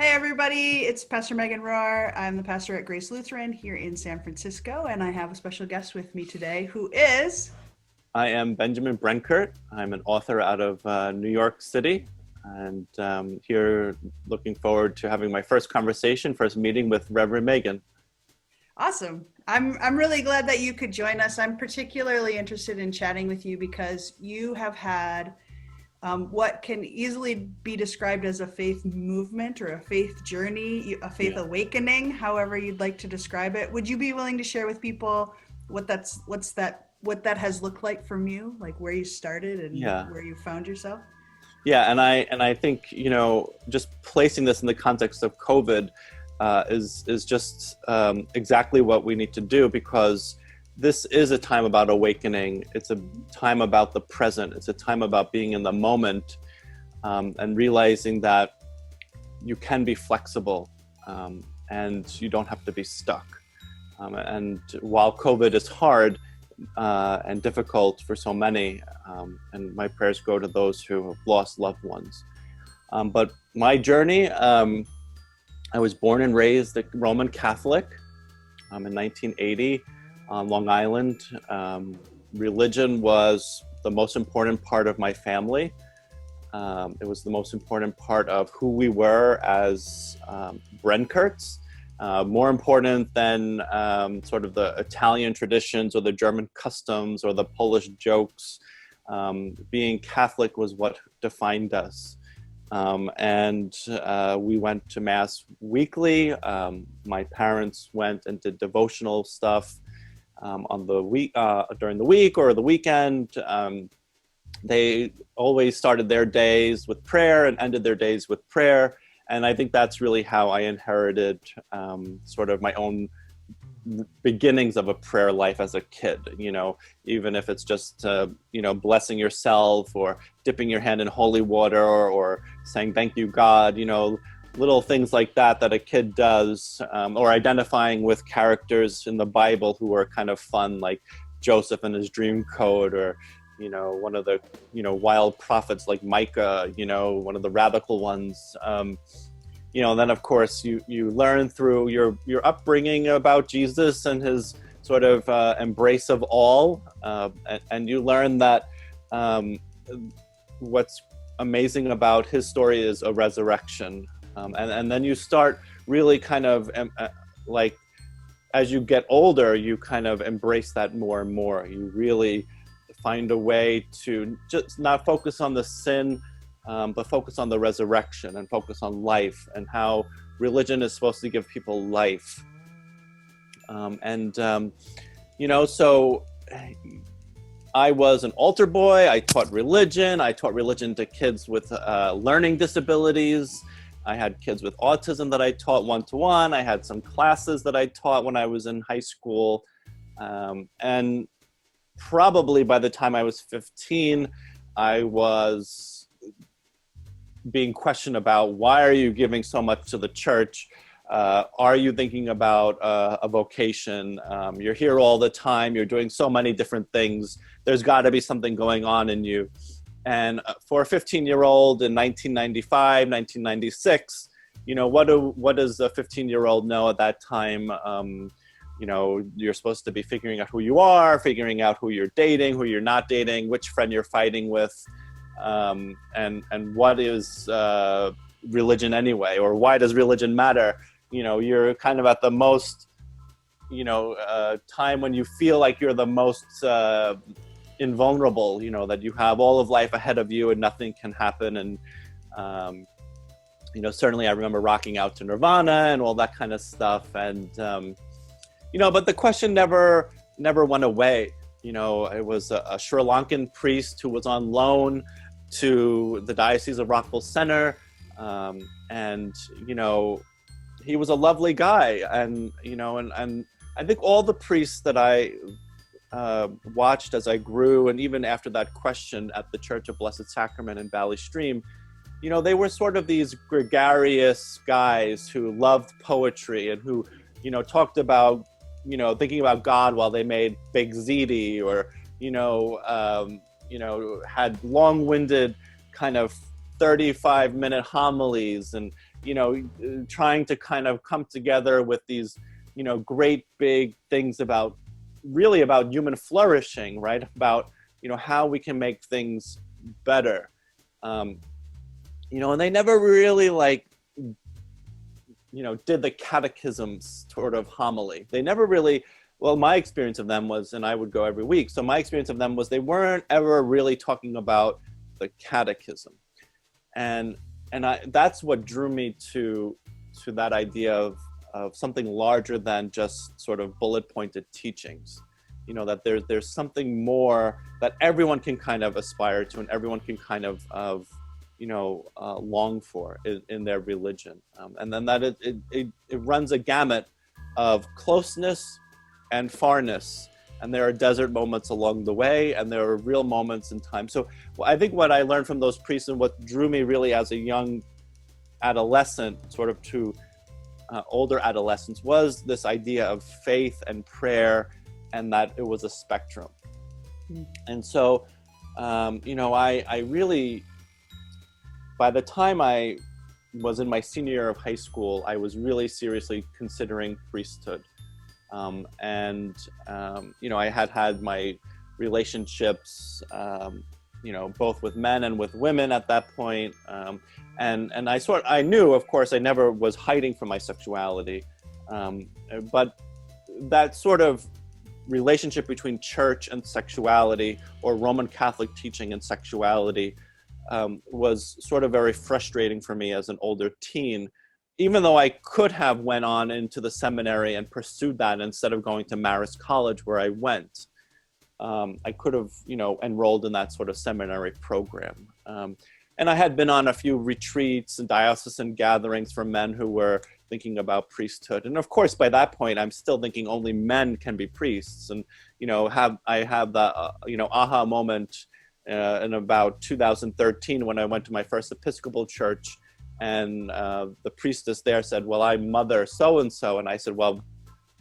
Hey everybody, it's Pastor Megan Rohr. I'm the pastor at Grace Lutheran here in San Francisco, and I have a special guest with me today who is... I am Benjamin Brenkert. I'm an author out of New York City, and here looking forward to having my first meeting with Reverend Megan. Awesome. I'm really glad that you could join us. I'm particularly interested in chatting with you because you have had what can easily be described as a faith movement or a faith journey, a faith awakening, however you'd like to describe it. Would you be willing to share with people what that has looked like from you, like where you started and where you found yourself? Yeah, and I think, just placing this in the context of COVID is just exactly what we need to do, because this is a time about awakening. It's a time about the present. It's a time about being in the moment, and realizing that you can be flexible, and you don't have to be stuck. And while COVID is hard and difficult for so many, and my prayers go to those who have lost loved ones. But my journey, I was born and raised a Roman Catholic in 1980 on Long Island. Religion was the most important part of my family. It was the most important part of who we were as Brenkerts. More important than sort of the Italian traditions or the German customs or the Polish jokes. Being Catholic was what defined us. And we went to Mass weekly. My parents went and did devotional stuff on the week, during the week or the weekend. They always started their days with prayer and ended their days with prayer. And I think that's really how I inherited sort of my own beginnings of a prayer life as a kid, even if it's just, blessing yourself or dipping your hand in holy water or saying, thank you, God, little things like that a kid does, or identifying with characters in the Bible who are kind of fun, like Joseph and his dream coat, or one of the, wild prophets like Micah, one of the radical ones. Then of course you learn through your upbringing about Jesus and his sort of embrace of all. And you learn that what's amazing about his story is a resurrection. And then you start really kind of like, as you get older, you kind of embrace that more and more. You really find a way to just not focus on the sin, but focus on the resurrection and focus on life and how religion is supposed to give people life. So I was an altar boy. I taught religion. I taught religion to kids with learning disabilities. I had kids with autism that I taught one-to-one. I had some classes that I taught when I was in high school. And probably by the time I was 15, I was being questioned about, why are you giving so much to the church? Are you thinking about a vocation? You're here all the time. You're doing so many different things. There's got to be something going on in you. And for a 15-year-old in 1995, 1996, what does a 15-year-old know at that time? You're supposed to be figuring out who you are, figuring out who you're dating, who you're not dating, which friend you're fighting with, and what is religion anyway, or why does religion matter? You're kind of at the most, time when you feel like you're the most invulnerable, that you have all of life ahead of you and nothing can happen. And, certainly I remember rocking out to Nirvana and all that kind of stuff. And, but the question never went away. It was a Sri Lankan priest who was on loan to the Diocese of Rockville Center. And he was a lovely guy. And, and I think all the priests that I watched as I grew, and even after that question at the Church of Blessed Sacrament in Valley Stream, they were sort of these gregarious guys who loved poetry and who, talked about, thinking about God while they made Big Ziti, or, had long-winded kind of 35-minute homilies. And, trying to kind of come together with these, great big things about human flourishing, right? About, how we can make things better. And they never really did the Catechism sort of homily. They never really, well, my experience of them was, and I would go every week, so my experience of them was they weren't ever really talking about the Catechism. And that's what drew me to that idea of something larger than just sort of bullet pointed teachings. That there's something more that everyone can kind of aspire to and everyone can kind of long for in their religion. And then that it runs a gamut of closeness and farness. And there are desert moments along the way, and there are real moments in time. So I think what I learned from those priests and what drew me really as a young adolescent, sort of to older adolescence, was this idea of faith and prayer, and that it was a spectrum. Mm. And so, I really, by the time I was in my senior year of high school, I was really seriously considering priesthood. I had my relationships, both with men and with women at that point. And I knew, of course, I never was hiding from my sexuality. But that sort of relationship between church and sexuality, or Roman Catholic teaching and sexuality, was sort of very frustrating for me as an older teen. Even though I could have went on into the seminary and pursued that instead of going to Marist College where I went, I could have, enrolled in that sort of seminary program. And I had been on a few retreats and diocesan gatherings for men who were thinking about priesthood. And of course, by that point, I'm still thinking only men can be priests. And, I have that, aha moment in about 2013 when I went to my first Episcopal church. And the priestess there said, well, I'm mother so-and-so. And I said, well,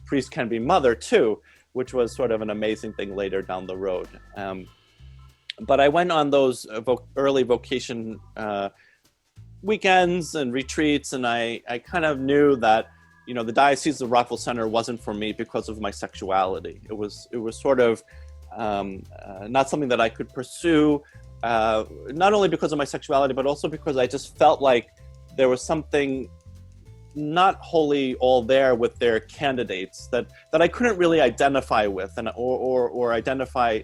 priest can be mother too, which was sort of an amazing thing later down the road. But I went on those early vocation weekends and retreats, and I kind of knew that, the Diocese of Rockville Center wasn't for me because of my sexuality. It was sort of not something that I could pursue, not only because of my sexuality, but also because I just felt like there was something not wholly all there with their candidates that I couldn't really identify with or identify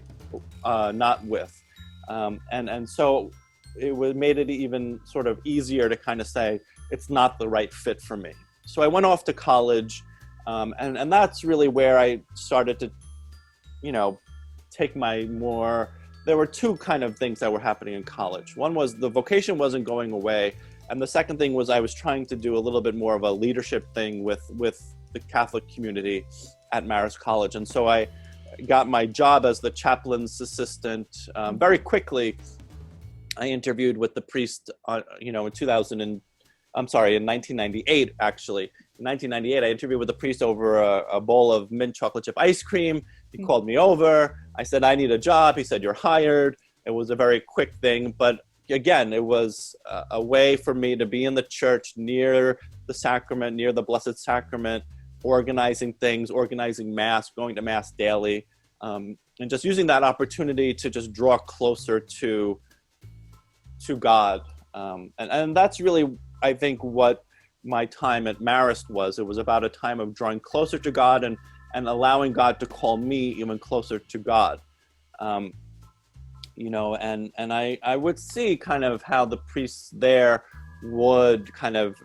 not with. And so made it even sort of easier to kind of say, it's not the right fit for me. So I went off to college, and that's really where I started to, take there were two kind of things that were happening in college. One was the vocation wasn't going away. And the second thing was I was trying to do a little bit more of a leadership thing with the Catholic community at Marist College. And so I got my job as the chaplain's assistant. Very quickly, I interviewed with the priest, in 1998, actually. In 1998, I interviewed with the priest over a bowl of mint chocolate chip ice cream. He called me over. I said, I need a job. He said, you're hired. It was a very quick thing, but again, it was a way for me to be in the church near the sacrament, near the Blessed Sacrament, organizing things, organizing Mass, going to Mass daily, and just using that opportunity to just draw closer to God. And that's really, I think, what my time at Marist was. It was about a time of drawing closer to God and allowing God to call me even closer to God. And I would see kind of how the priests there would kind of,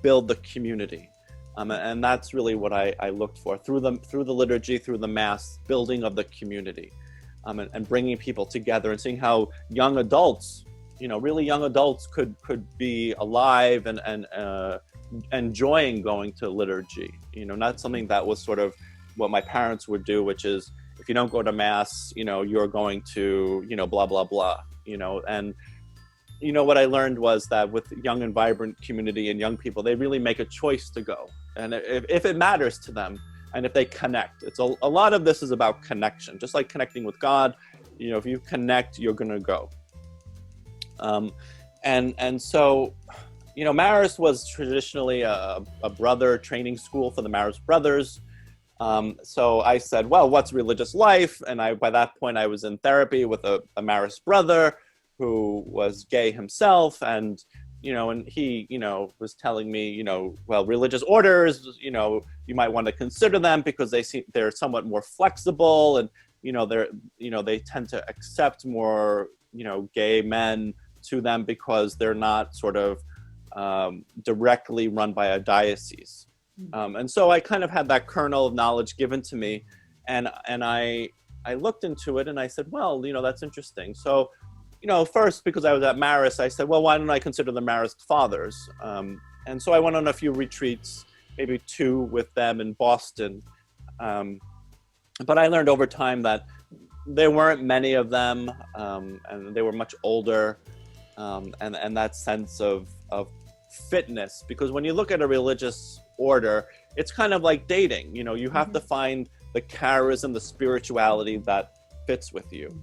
build the community. And that's really what I looked for through the liturgy, through the Mass, building of the community, and bringing people together and seeing how young adults, really young adults could be alive and enjoying going to liturgy, not something that was sort of what my parents would do, which is, if you don't go to Mass, you're going to, blah, blah, blah, and, what I learned was that with young and vibrant community and young people, they really make a choice to go. And if it matters to them and if they connect, it's a lot of this is about connection, just like connecting with God. If you connect, you're going to go. And so, Marist was traditionally a brother training school for the Marist brothers. So I said, well, what's religious life? And by that point, I was in therapy with a Marist brother who was gay himself. And he, was telling me, well, religious orders, you might want to consider them because they're somewhat more flexible, and, they tend to accept more, gay men to them because they're not sort of directly run by a diocese. And so I kind of had that kernel of knowledge given to me, and I looked into it and I said, well, that's interesting. So, first, because I was at Marist, I said, well, why don't I consider the Marist fathers? And so I went on a few retreats, maybe 2 with them in Boston. But I learned over time that there weren't many of them, and they were much older, and that sense of fitness. Because when you look at a religious order, it's kind of like dating. You have to find the charism, the spirituality that fits with you.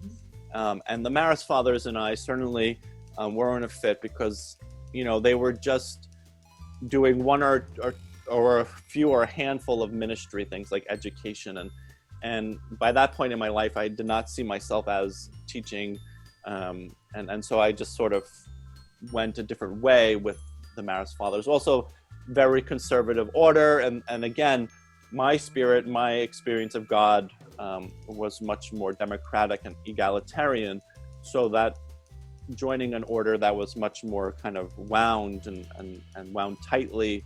And the Marist fathers and I certainly weren't a fit because, they were just doing one or a few or a handful of ministry things like education. And by that point in my life, I did not see myself as teaching. And so I just sort of went a different way with the Marist fathers. Also, very conservative order. And again, my experience of God was much more democratic and egalitarian, so that joining an order that was much more kind of wound and wound tightly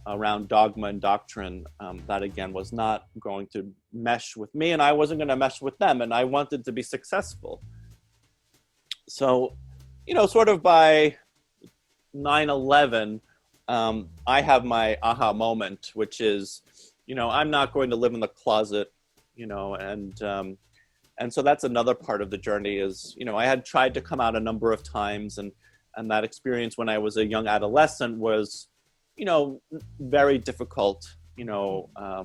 around dogma and doctrine, that again was not going to mesh with me, and I wasn't going to mesh with them, and I wanted to be successful. So, sort of by 9/11, I have my aha moment, which is, I'm not going to live in the closet, and so that's another part of the journey is, I had tried to come out a number of times, and that experience when I was a young adolescent was, very difficult, a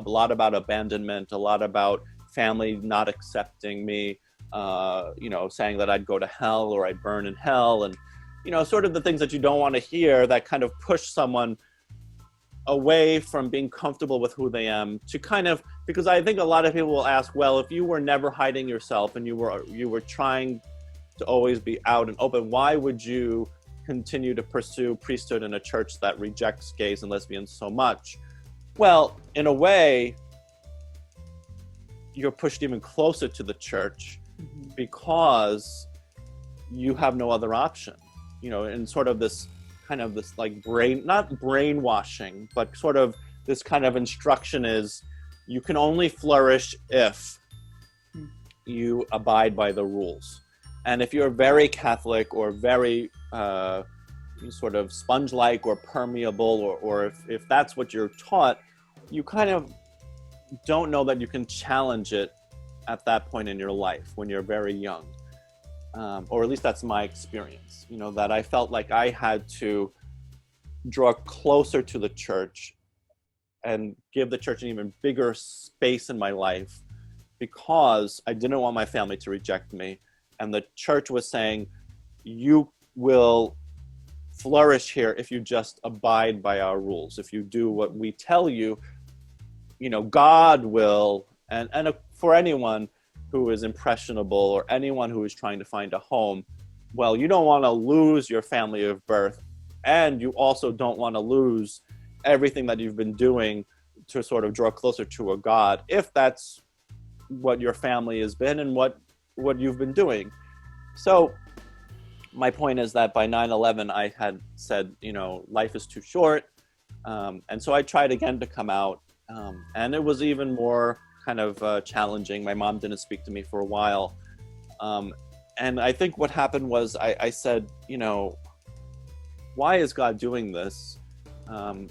lot about abandonment, a lot about family not accepting me, saying that I'd go to hell or I'd burn in hell, and, sort of the things that you don't want to hear that kind of push someone away from being comfortable with who they am to kind of, because I think a lot of people will ask, well, if you were never hiding yourself and you were trying to always be out and open, why would you continue to pursue priesthood in a church that rejects gays and lesbians so much? Well, in a way, you're pushed even closer to the church because you have no other option, in sort of this kind of this like not brainwashing, but sort of this kind of instruction is you can only flourish if you abide by the rules. And if you're very Catholic or very sort of sponge-like or permeable, or if that's what you're taught, you kind of don't know that you can challenge it at that point in your life when you're very young. Or at least that's my experience, that I felt like I had to draw closer to the church and give the church an even bigger space in my life because I didn't want my family to reject me. And the church was saying, you will flourish here if you just abide by our rules. If you do what we tell you, God will. And for anyone who is impressionable or anyone who is trying to find a home, well, you don't want to lose your family of birth, and you also don't want to lose everything that you've been doing to sort of draw closer to a God, if that's what your family has been and what you've been doing. So my point is that by 9/11, I had said, life is too short. And so I tried again to come out. And it was even more kind of challenging. My mom didn't speak to me for a while. And I think what happened was I said, why is God doing this? I'm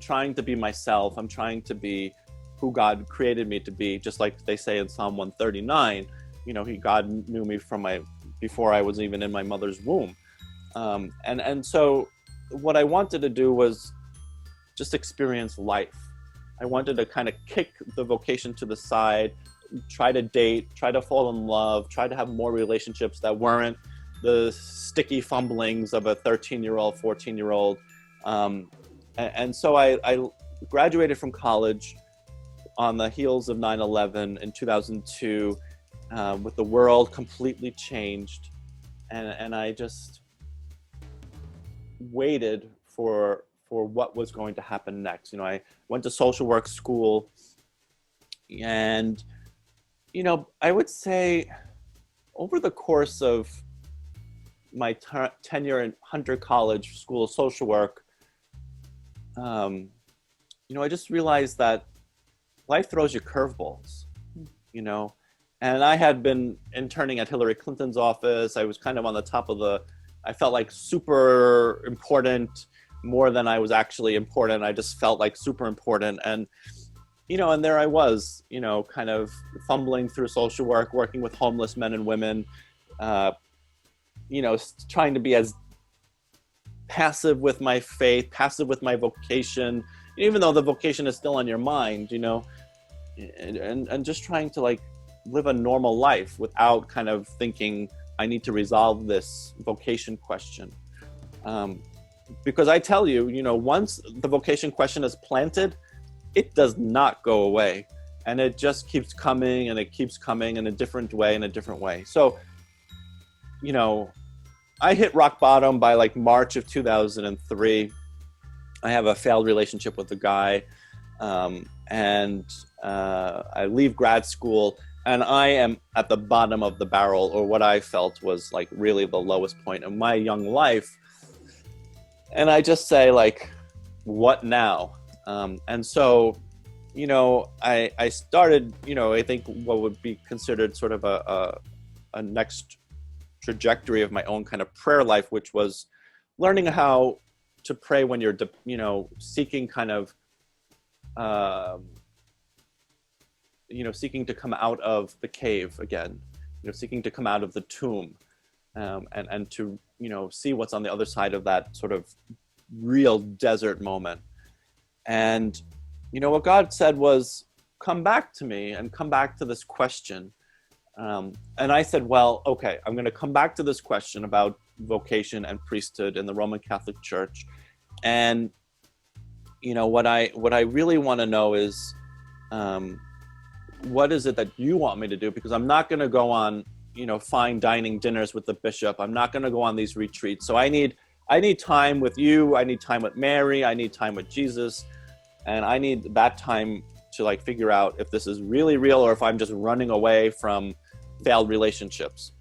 trying to be myself. I'm trying to be who God created me to be, just like they say in Psalm 139, God knew me before I was even in my mother's womb. And so what I wanted to do was just experience life. I wanted to kind of kick the vocation to the side, try to date, try to fall in love, try to have more relationships that weren't the sticky fumblings of a 13-year-old, 14-year-old. And so I graduated from college on the heels of 9/11 in 2002, with the world completely changed. And I just waited for what was going to happen next. I went to social work school, and, I would say over the course of my tenure in Hunter College School of Social Work, I just realized that life throws you curveballs, and I had been interning at Hillary Clinton's office. I was kind of on the top of I felt like super important, more than I was actually important. I just felt like super important. And, and there I was, kind of fumbling through social work, working with homeless men and women, trying to be as passive with my faith, passive with my vocation, even though the vocation is still on your mind, and just trying to live a normal life without kind of thinking I need to resolve this vocation question. Because I tell you, once the vocation question is planted, it does not go away. And it just keeps coming, and it keeps coming in a different way. So, I hit rock bottom by March of 2003. I have a failed relationship with a guy, and I leave grad school, and I am at the bottom of the barrel, or what I felt was really the lowest point of my young life. And I just say what now? And so, I started, I think what would be considered sort of a next trajectory of my own kind of prayer life, which was learning how to pray when you're, seeking kind of, seeking to come out of the cave again, seeking to come out of the tomb, and to, see what's on the other side of that sort of real desert moment. And, what God said was, come back to me and come back to this question. And I said, well, okay, I'm going to come back to this question about vocation and priesthood in the Roman Catholic Church. And, what I really want to know is, what is it that you want me to do? Because I'm not going to go on, fine dining dinners with the bishop. I'm not going to go on these retreats. So I need time with you. I need time with Mary. I need time with Jesus. And I need that time to figure out if this is really real, or if I'm just running away from failed relationships.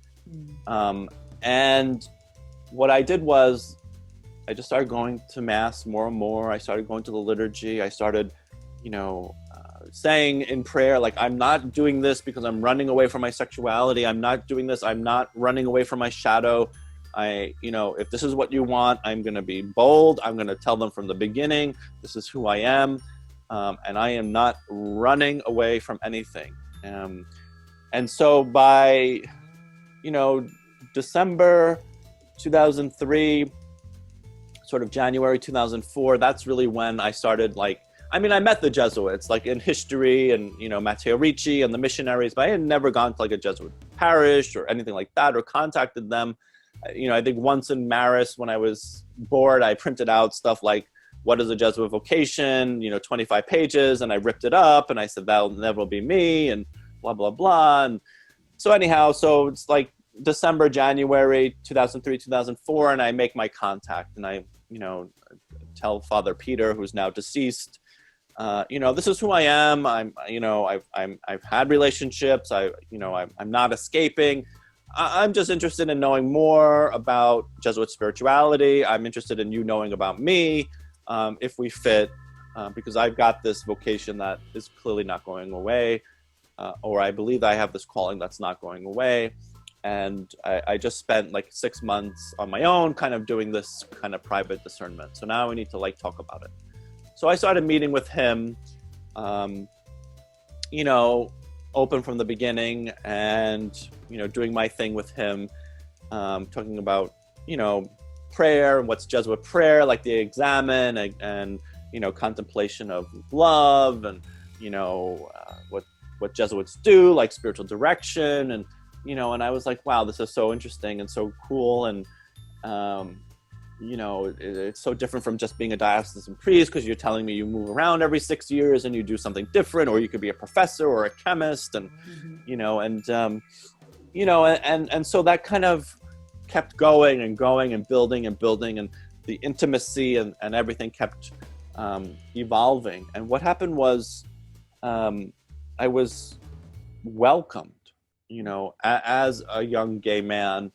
And what I did was I just started going to Mass more and more. I started going to the liturgy. I started, saying in prayer, I'm not doing this because I'm running away from my sexuality. I'm not doing this. I'm not running away from my shadow. If this is what you want, I'm going to be bold. I'm going to tell them from the beginning, this is who I am. And I am not running away from anything. And so by, December 2003, sort of January 2004, that's really when I started I met the Jesuits in history and, Matteo Ricci and the missionaries, but I had never gone to a Jesuit parish or anything like that, or contacted them. I think once in Maris, when I was bored, I printed out stuff like, what is a Jesuit vocation, 25 pages, and I ripped it up and I said, that'll never be me, and blah, blah, blah. And so anyhow, so it's December, January 2003, 2004, and I make my contact, and I, tell Father Peter, who's now deceased, this is who I am. I've had relationships. I'm not escaping. I'm just interested in knowing more about Jesuit spirituality. I'm interested in you knowing about me, if we fit, because I've got this vocation that is clearly not going away, or I believe I have this calling that's not going away. And I just spent 6 months on my own kind of doing this kind of private discernment. So now we need to talk about it. So I started meeting with him, open from the beginning, and, doing my thing with him, talking about, prayer and what's Jesuit prayer, the examen and contemplation of love, and, what Jesuits do, spiritual direction, and and I was like, wow, this is so interesting and so cool. And, it's so different from just being a diocesan priest, because you're telling me you move around every 6 years and you do something different, or you could be a professor or a chemist. And, and so that kind of kept going and going and building, and the intimacy and everything kept evolving. And what happened was I was welcomed, as a young gay man,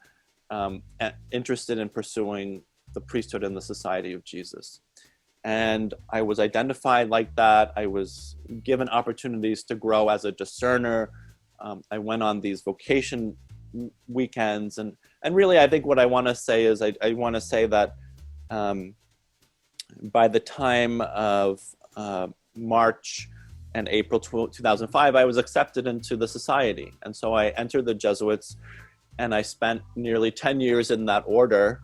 interested in pursuing the priesthood in the Society of Jesus. And I was identified like that. I was given opportunities to grow as a discerner. I went on these vocation weekends. And really, I think what I want to say is I want to say that by the time of March and April 2005, I was accepted into the society. And so I entered the Jesuits, and I spent nearly 10 years in that order.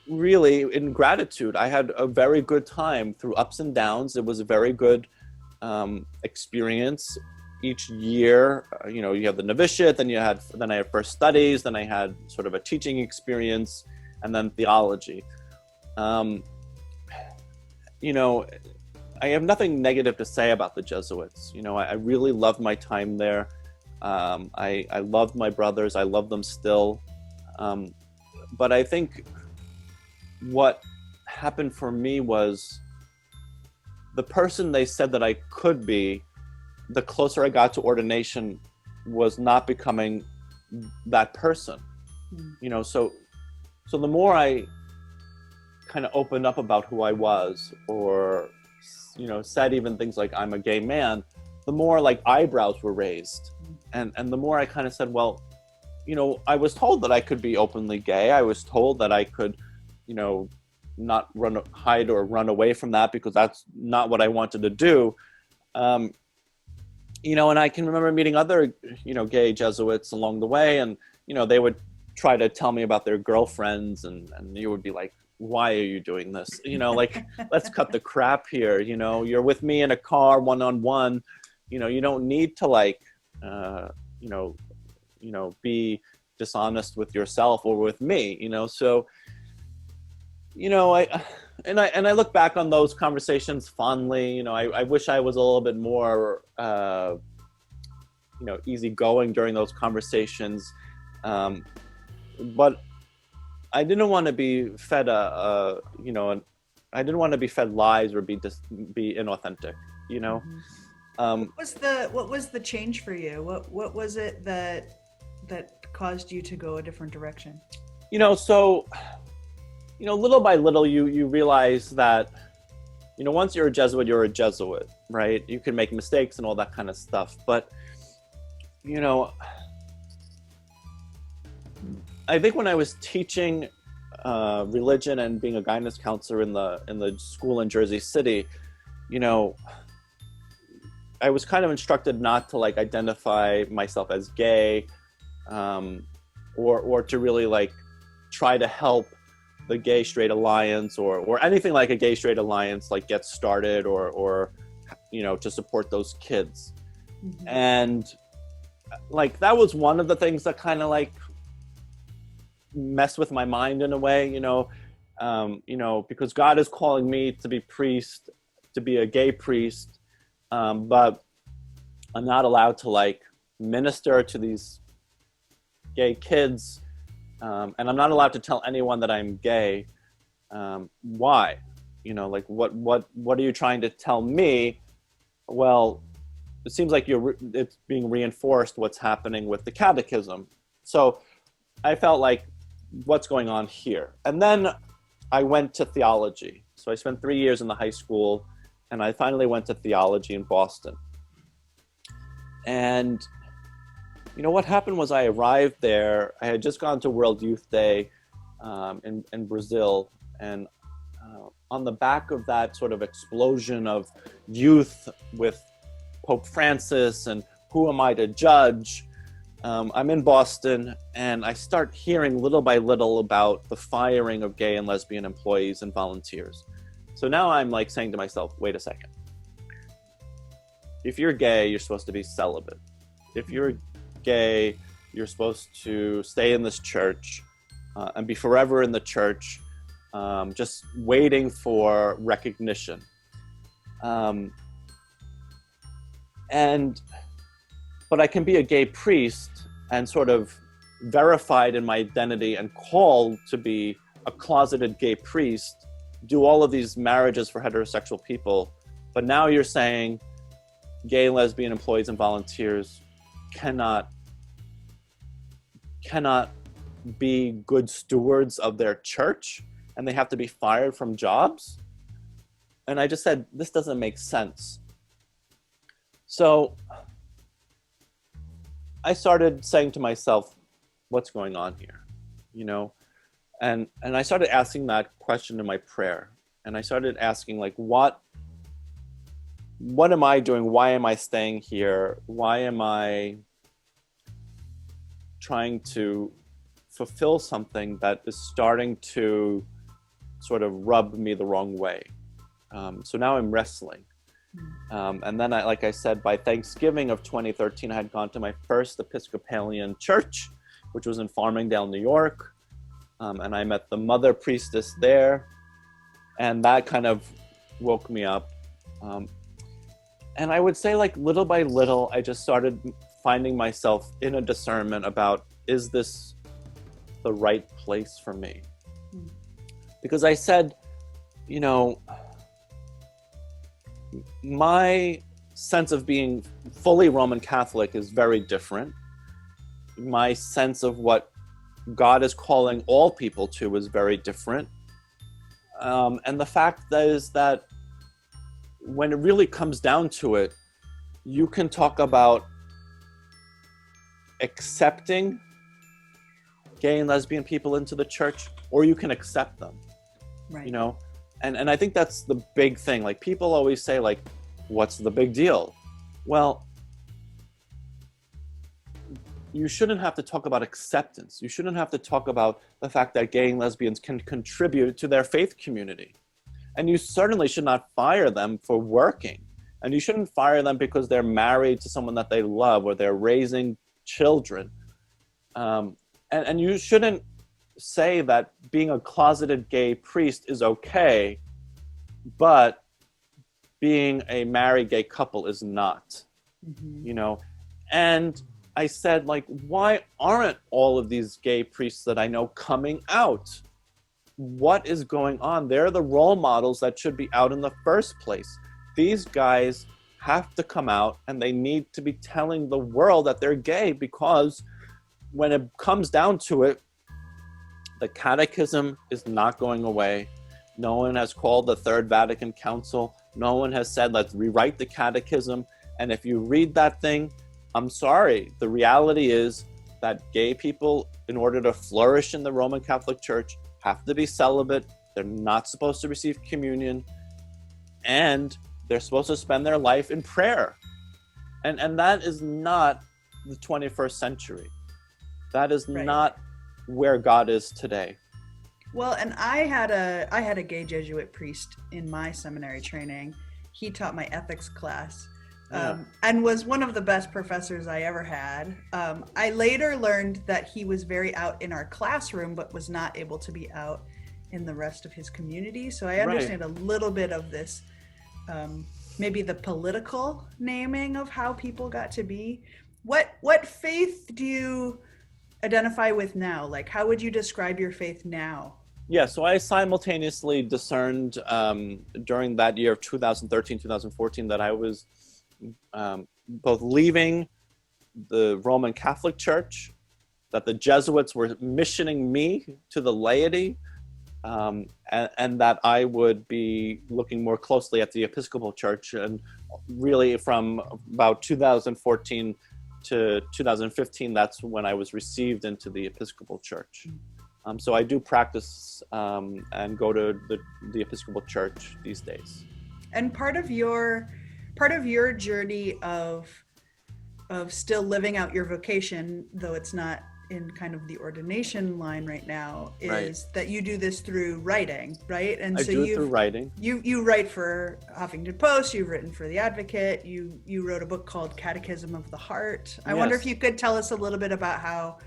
Really in gratitude. I had a very good time through ups and downs. It was a very good experience. Each year, you have the novitiate, then I had first studies, then I had sort of a teaching experience, and then theology. I have nothing negative to say about the Jesuits. I really loved my time there. I loved my brothers. I love them still. But I think what happened for me was the person they said that I could be, the closer I got to ordination, was not becoming that person. So the more I kind of opened up about who I was, or said even things like I'm a gay man, the more like eyebrows were raised. And the more I kind of said, well, I was told that I could be openly gay. I was told that I could, not hide or run away from that, because that's not what I wanted to do. And I can remember meeting other, gay Jesuits along the way, and, they would try to tell me about their girlfriends, and you would be like, why are you doing this? Like, let's cut the crap here. You're with me in a car one-on-one. You don't need to be dishonest with yourself or with me, so, I look back on those conversations fondly. I wish I was a little bit more, easygoing during those conversations. But I didn't want to be fed I didn't want to be fed lies or be inauthentic, What was the change for you? What was it that caused you to go a different direction? So, little by little, you realize that, once you're a Jesuit, right? You can make mistakes and all that kind of stuff. But, I think when I was teaching religion and being a guidance counselor in the school in Jersey City, I was kind of instructed not to identify myself as gay, or to really try to help the Gay Straight Alliance or anything like a Gay Straight Alliance get started or to support those kids. Mm-hmm. And that was one of the things that kind of messed with my mind in a way, because God is calling me to be priest, to be a gay priest, but I'm not allowed to minister to these gay kids, and I'm not allowed to tell anyone that I'm gay. Why? What are you trying to tell me? Well, it seems like it's being reinforced what's happening with the Catechism. So I felt like, what's going on here? And then I went to theology. So I spent 3 years in the high school, and I finally went to theology in Boston. And what happened was I arrived there. I had just gone to World Youth Day in Brazil, and on the back of that sort of explosion of youth with Pope Francis and who am I to judge, I'm in Boston, and I start hearing little by little about the firing of gay and lesbian employees and volunteers. So now I'm saying to myself, wait a second. if you're gay, you're supposed to be celibate. If you're gay, you're supposed to stay in this church and be forever in the church, just waiting for recognition. But I can be a gay priest and sort of verified in my identity and called to be a closeted gay priest, do all of these marriages for heterosexual people. But now you're saying gay and lesbian employees and volunteers cannot be good stewards of their church, and they have to be fired from jobs. And I just said, this doesn't make sense. So I started saying to myself, what's going on here? You know, and I started asking that question in my prayer. And I started asking, like, what am I doing? Why am I staying here? Why am I trying to fulfill something that is starting to sort of rub me the wrong way? So now I'm wrestling. And then, like I said, by Thanksgiving of 2013, I had gone to my first Episcopalian church, which was in Farmingdale, New York. And I met the mother priestess there. And that kind of woke me up. And I would say, like, little by little, I just started finding myself in a discernment about, is this the right place for me? Because I said, you know, my sense of being fully Roman Catholic is very different. My sense of what God is calling all people to is very different. And the fact is that when it really comes down to it, you can talk about accepting gay and lesbian people into the church, or you can accept them. Right. You know? And I think that's the big thing. Like, people always say, like, what's the big deal? Well, you shouldn't have to talk about acceptance. You shouldn't have to talk about the fact that gay and lesbians can contribute to their faith community. And you certainly should not fire them for working. And you shouldn't fire them because they're married to someone that they love or they're raising children. And you shouldn't say that being a closeted gay priest is okay, but being a married gay couple is not. You know? And I said, like, why aren't all of these gay priests that I know coming out? What is going on? They're the role models that should be out in the first place. These guys have to come out, and they need to be telling the world that they're gay, because when it comes down to it, the Catechism is not going away. No one has called the Third Vatican Council. No one has said, let's rewrite the Catechism. And if you read that thing, I'm sorry. The reality is that gay people, in order to flourish in the Roman Catholic Church, have to be celibate. They're not supposed to receive communion. And they're supposed to spend their life in prayer. And that is not the 21st century. That is not where God is today. Well, and I had a gay Jesuit priest in my seminary training. He taught my ethics class. And was one of the best professors I ever had. I later learned that he was very out in our classroom, but was not able to be out in the rest of his community. So I understand a little bit of this, maybe the political naming of how people got to be. What faith do you identify with now? Like, how would you describe your faith now? Yeah, so I simultaneously discerned during that year of 2013, 2014, that I was both leaving the Roman Catholic Church, that the Jesuits were missioning me to the laity, and that I would be looking more closely at the Episcopal Church. And really from about 2014 to 2015, that's when I was received into the Episcopal Church. So I do practice and go to the Episcopal Church these days. And part of your journey of still living out your vocation, though it's not in kind of the ordination line right now is Right. that you do this through writing, right? And I so do it through writing. you write for Huffington Post, you've written for the Advocate, you wrote a book called Catechism of the Heart. I wonder if Yes. you could tell us a little bit about how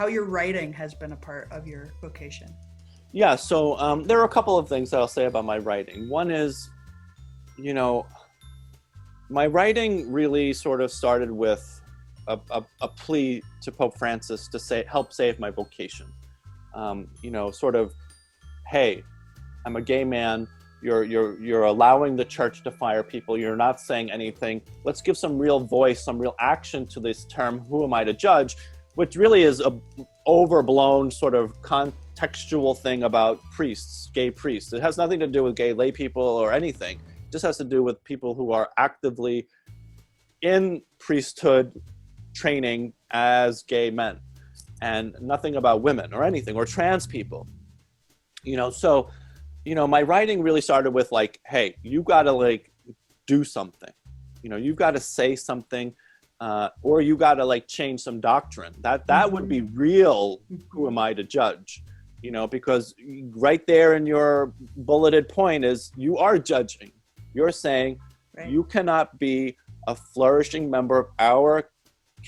your writing has been a part of your vocation. Yeah, so there are a couple of things that I'll say about my writing. One is, you know, my writing really sort of started with a plea to Pope Francis to help save my vocation. You know, sort of, hey, I'm a gay man. You're allowing the church to fire people. You're not saying anything. Let's give some real voice, some real action to this term, who am I to judge? Which really is a overblown sort of contextual thing about priests, gay priests. It has nothing to do with gay lay people or anything. It just has to do with people who are actively in priesthood training as gay men, and nothing about women or anything, or trans people. You know, so, you know, my writing really started with like, hey, you got to like do something. You know, you've got to say something. Or you got to like change some doctrine. That would be real. Who am I to judge? You know, because right there in your bulleted point is you are judging. You're saying you cannot be a flourishing member of our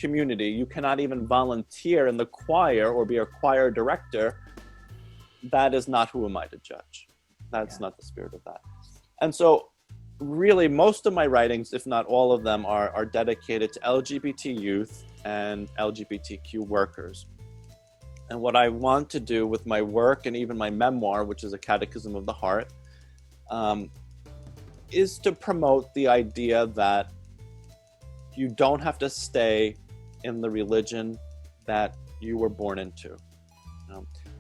community. You cannot even volunteer in the choir or be a choir director. That is not who am I to judge. That's not the spirit of that. And so really, most of my writings, if not all of them, are dedicated to LGBT youth and LGBTQ workers. And what I want to do with my work and even my memoir, which is a Catechism of the Heart, is to promote the idea that you don't have to stay in the religion that you were born into.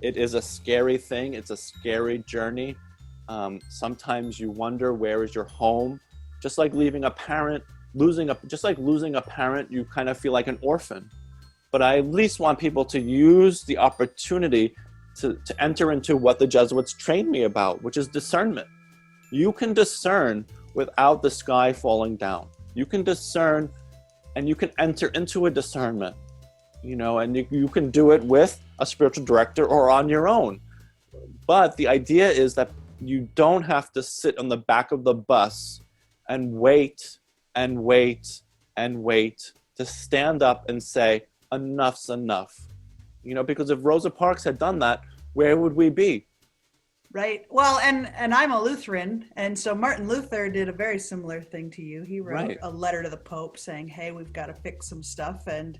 It is a scary thing. It's a scary journey. Sometimes you wonder, where is your home? Just like losing a parent, you kind of feel like an orphan. But I at least want people to use the opportunity to enter into what the Jesuits trained me about, which is discernment. You can discern without the sky falling down. You can discern and you can enter into a discernment, you know, and you can do it with a spiritual director or on your own. But the idea is that you don't have to sit on the back of the bus and wait and wait and wait to stand up and say, enough's enough. You know, because if Rosa Parks had done that, where would we be? Right. Well, and I'm a Lutheran. And so Martin Luther did a very similar thing to you. He wrote a letter to the Pope saying, hey, we've got to fix some stuff. And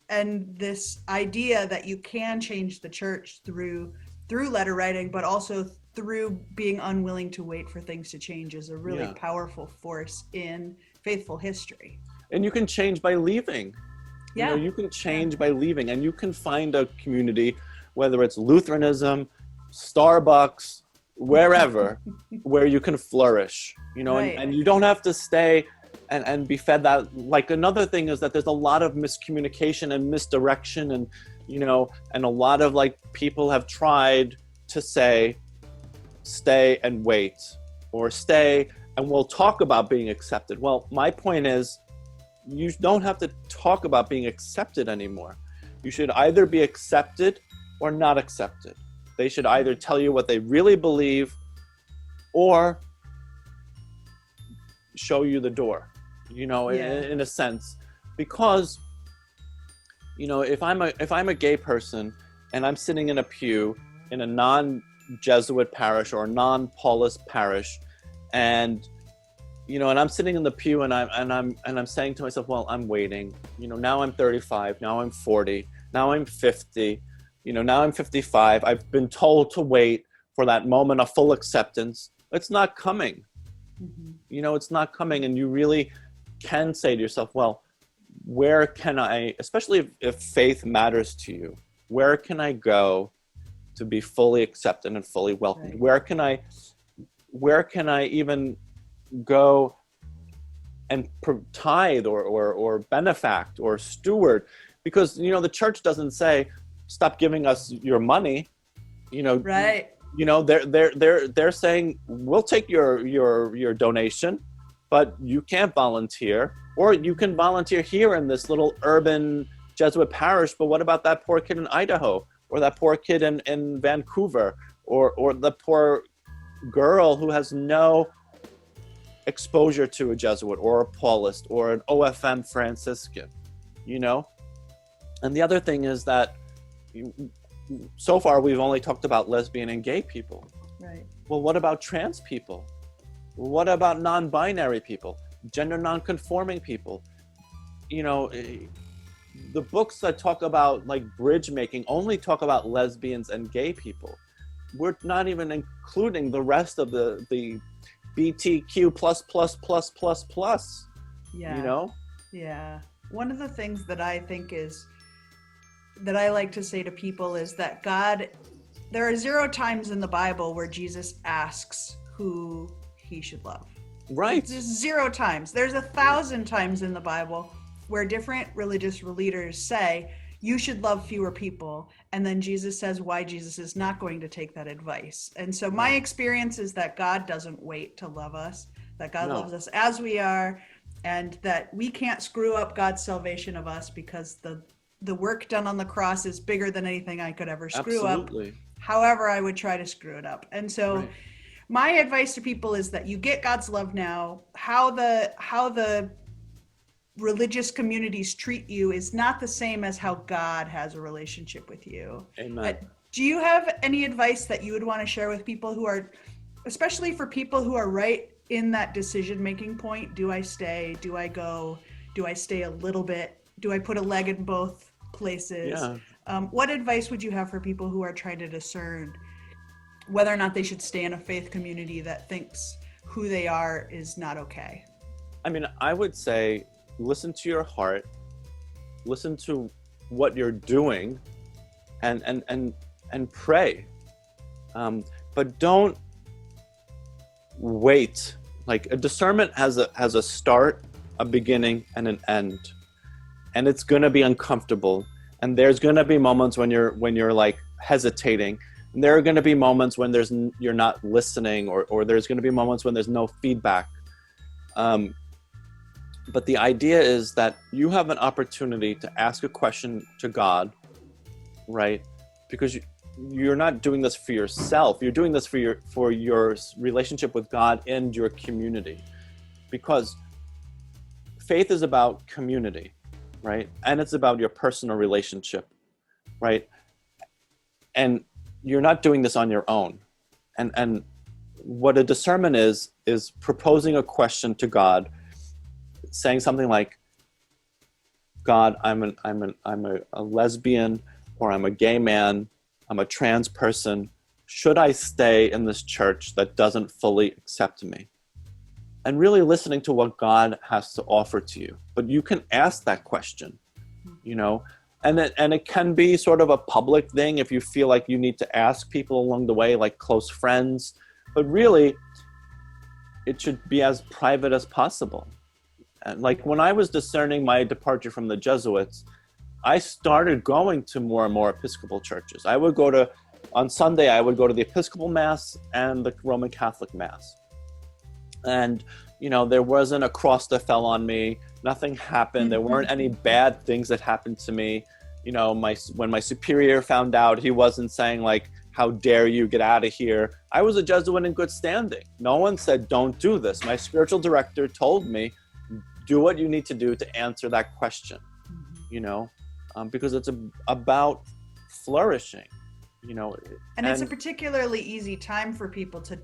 this idea that you can change the church through letter writing, but also through being unwilling to wait for things to change is a really powerful force in faithful history. And you can change by leaving. You know, you can change by leaving, and you can find a community, whether it's Lutheranism, Starbucks, wherever, where you can flourish, you know, and you don't have to stay and be fed that. Like, another thing is that there's a lot of miscommunication and misdirection, and, you know, and a lot of like people have tried to say, stay and wait, or stay and we'll talk about being accepted. Well, my point is, you don't have to talk about being accepted anymore. You should either be accepted or not accepted. They should either tell you what they really believe or show you the door, you know, in a sense. Because, you know, if I'm a gay person and I'm sitting in a pew in a non-Jesuit parish or a non-Paulist parish, and you know, and I'm sitting in the pew and I'm saying to myself, well, I'm waiting. You know, now I'm 35, now I'm 40, now I'm 50, you know, now I'm 55. I've been told to wait for that moment of full acceptance. It's not coming. Mm-hmm. You know, it's not coming. And you really can say to yourself, well, where can I, especially if faith matters to you, where can I go to be fully accepted and fully welcomed? Right. Where can I even go and tithe or benefact or steward? Because, you know, the church doesn't say, stop giving us your money, you know. Right. You know, they're saying, we'll take your donation, but you can't volunteer, or you can volunteer here in this little urban Jesuit parish, but what about that poor kid in Idaho, or that poor kid in Vancouver, or the poor girl who has no exposure to a Jesuit or a Paulist or an OFM Franciscan, you know? And the other thing is that so far we've only talked about lesbian and gay people. Right. Well, what about trans people? What about non-binary people, gender non-conforming people? You know, the books that talk about like bridge making only talk about lesbians and gay people. We're not even including the rest of the BTQ plus, Yeah. you know? Yeah. One of the things that I think is, that I like to say to people is that there are 0 times in the Bible where Jesus asks who he should love. Right. There's 0 times. There's 1,000 times in the Bible where different religious leaders say, you should love fewer people. And then Jesus says why Jesus is not going to take that advice. And so my experience is that God doesn't wait to love us, that God loves us as we are, and that we can't screw up God's salvation of us, because the work done on the cross is bigger than anything I could ever screw Absolutely. up. However, I would try to screw it up. And so my advice to people is that you get God's love now. How the religious communities treat you is not the same as how God has a relationship with you. Amen. Do you have any advice that you would want to share with people who are, especially for people who are right in that decision-making point? Do I stay? Do I go? Do I stay a little bit? Do I put a leg in both places? Yeah. What advice would you have for people who are trying to discern whether or not they should stay in a faith community that thinks who they are is not okay? I mean, I would say, listen to your heart, listen to what you're doing, and pray. But don't wait. Like, a discernment has a start, a beginning, and an end. And it's going to be uncomfortable. And there's going to be moments when you're like hesitating. And there are going to be moments when you're not listening, or there's going to be moments when there's no feedback. But the idea is that you have an opportunity to ask a question to God, right? Because you're not doing this for yourself. You're doing this for your relationship with God and your community. Because faith is about community, right? And it's about your personal relationship, right? And you're not doing this on your own. And what a discernment is proposing a question to God, saying something like, God, I'm a lesbian, or I'm a gay man, I'm a trans person. Should I stay in this church that doesn't fully accept me? And really listening to what God has to offer to you. But you can ask that question, you know, and it can be sort of a public thing if you feel like you need to ask people along the way, like close friends. But really, it should be as private as possible. And like when I was discerning my departure from the Jesuits, I started going to more and more Episcopal churches. On Sunday, I would go to the Episcopal Mass and the Roman Catholic Mass. And, you know, there wasn't a cross that fell on me. Nothing happened. There weren't any bad things that happened to me. You know, when my superior found out, he wasn't saying like, how dare you, get out of here. I was a Jesuit in good standing. No one said, don't do this. My spiritual director told me, do what you need to do to answer that question, you know, because it's about flourishing, you know. And it's a particularly easy time for people to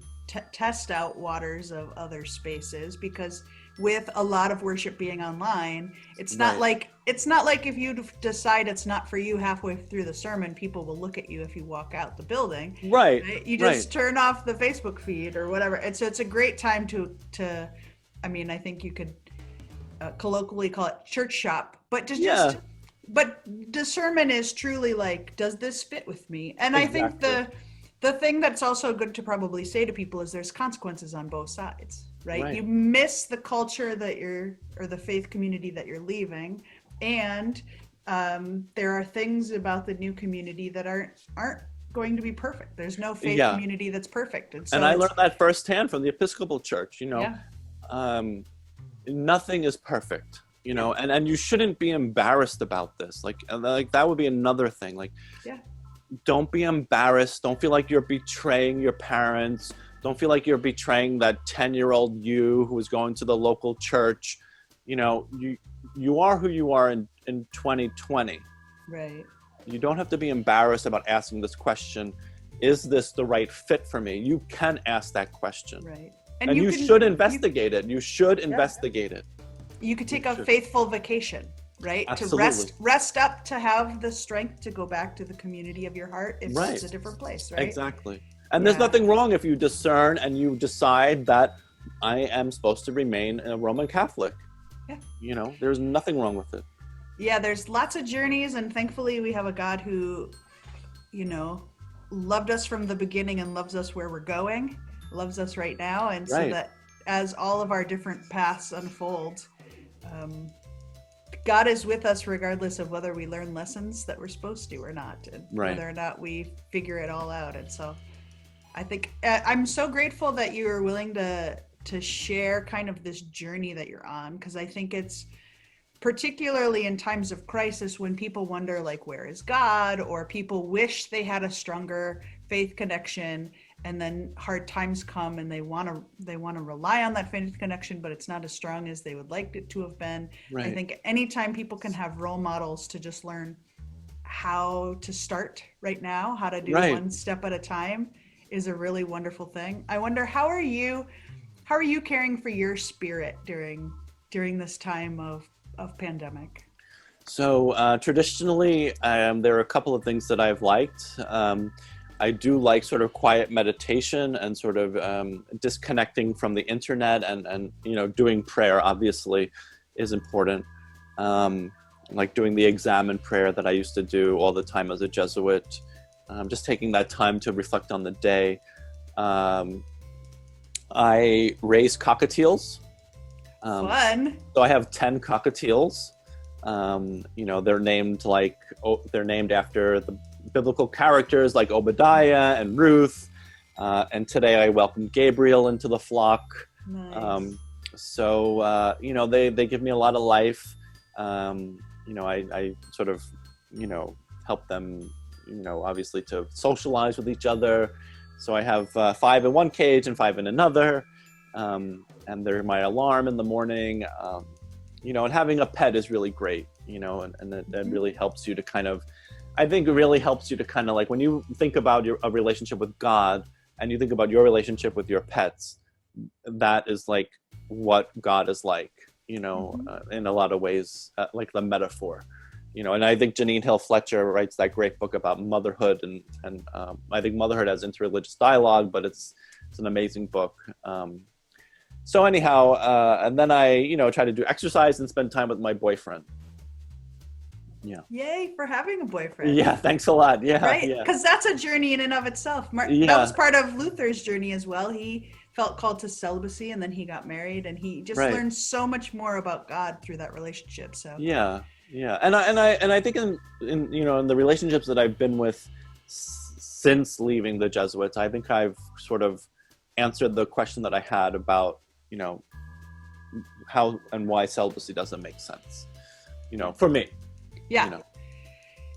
test out waters of other spaces, because with a lot of worship being online, it's not like if you decide it's not for you halfway through the sermon, people will look at you if you walk out the building. Right. You just turn off the Facebook feed or whatever. And so it's a great time to I mean, I think you could colloquially call it church shop, but but discernment is truly like, does this fit with me? And exactly. I think the thing that's also good to probably say to people is there's consequences on both sides, right? You miss the culture or the faith community that you're leaving, and there are things about the new community that aren't going to be perfect. There's no faith community that's perfect. And I learned that firsthand from the Episcopal Church, you know. Nothing is perfect. you know, and you shouldn't be embarrassed about this. Like that would be another thing. Like, Yeah. don't be embarrassed. Don't feel like you're betraying your parents. Don't feel like you're betraying that 10-year-old you who was going to the local church. You know, you are who you are in 2020. Right. You don't have to be embarrassed about asking this question. Is this the right fit for me? You can ask that question. Right. And you should investigate it. You should investigate it. You could take a faithful vacation, right? Absolutely. To rest up, to have the strength to go back to the community of your heart if it's a different place, right? Exactly. And there's nothing wrong if you discern and you decide that I am supposed to remain a Roman Catholic. Yeah. You know, there's nothing wrong with it. Yeah, there's lots of journeys, and thankfully we have a God who, you know, loved us from the beginning and loves us where we're going, loves us right now. And so that as all of our different paths unfold, God is with us regardless of whether we learn lessons that we're supposed to or not, and whether or not we figure it all out. And so I think I'm so grateful that you are willing to share kind of this journey that you're on, because I think it's particularly in times of crisis when people wonder, like, where is God? Or people wish they had a stronger faith connection, and then hard times come and they want to rely on that faith connection, but it's not as strong as they would like it to have been. I think anytime people can have role models to just learn how to start right now, how to do one step at a time, is a really wonderful thing. I wonder, how are you caring for your spirit during this time of pandemic? So traditionally, there are a couple of things that I've liked. I do like sort of quiet meditation and sort of disconnecting from the internet, and you know, doing prayer obviously is important. Like doing the examen prayer that I used to do all the time as a Jesuit. Just taking that time to reflect on the day. I raise cockatiels. Fun. So I have 10 cockatiels. You know, they're named after the biblical characters like Obadiah and Ruth. And today I welcomed Gabriel into the flock. Nice. You know, they give me a lot of life. You know, I sort of, you know, help them, you know, obviously to socialize with each other. So I have 5 in one cage and 5 in another. And they're my alarm in the morning. You know, and having a pet is really great, you know, and that really helps you to kind of, I think it really helps you to kind of, like, when you think about a relationship with God and you think about your relationship with your pets, that is like what God is like, you know, in a lot of ways, like the metaphor, you know. And I think Janine Hill Fletcher writes that great book about motherhood, and I think motherhood has interreligious dialogue, but it's an amazing book. So anyhow, and then I, you know, try to do exercise and spend time with my boyfriend. Yeah. Yay for having a boyfriend. Yeah, thanks a lot. Yeah. Right? Because that's a journey in and of itself. That was part of Luther's journey as well. He felt called to celibacy, and then he got married, and he just learned so much more about God through that relationship. So yeah, and I think in you know, in the relationships that I've been with since leaving the Jesuits, I think I've sort of answered the question that I had about, you know, how and why celibacy doesn't make sense, you know, for me. Yeah. You know.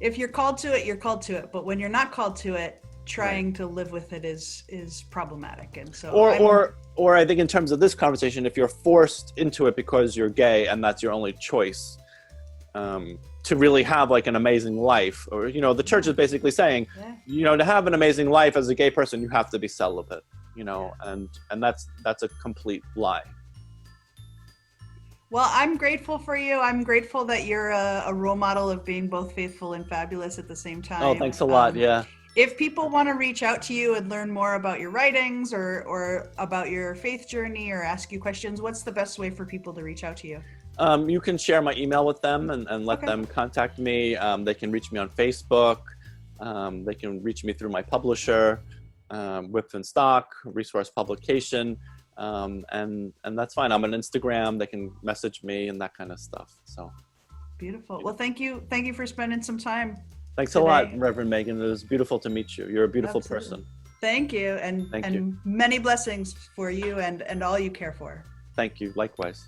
If you're called to it, you're called to it. But when you're not called to it, trying to live with it is problematic. And so or I think in terms of this conversation, if you're forced into it because you're gay and that's your only choice, to really have like an amazing life, or, you know, the church is basically saying, you know, to have an amazing life as a gay person, you have to be celibate, you know, and that's a complete lie. Well, I'm grateful for you. I'm grateful that you're a role model of being both faithful and fabulous at the same time. Oh, thanks a lot. Yeah. If people want to reach out to you and learn more about your writings or about your faith journey or ask you questions, what's the best way for people to reach out to you? You can share my email with them and let them contact me. They can reach me on Facebook. They can reach me through my publisher, Whip and Stock, Resource Publication. And that's fine. I'm on Instagram. They can message me and that kind of stuff. So beautiful. Well, thank you for spending some time. Thanks today. A lot, Reverend Megan. It was beautiful to meet you. You're a beautiful person. Thank you. And many blessings for you and all you care for. Thank you. Likewise.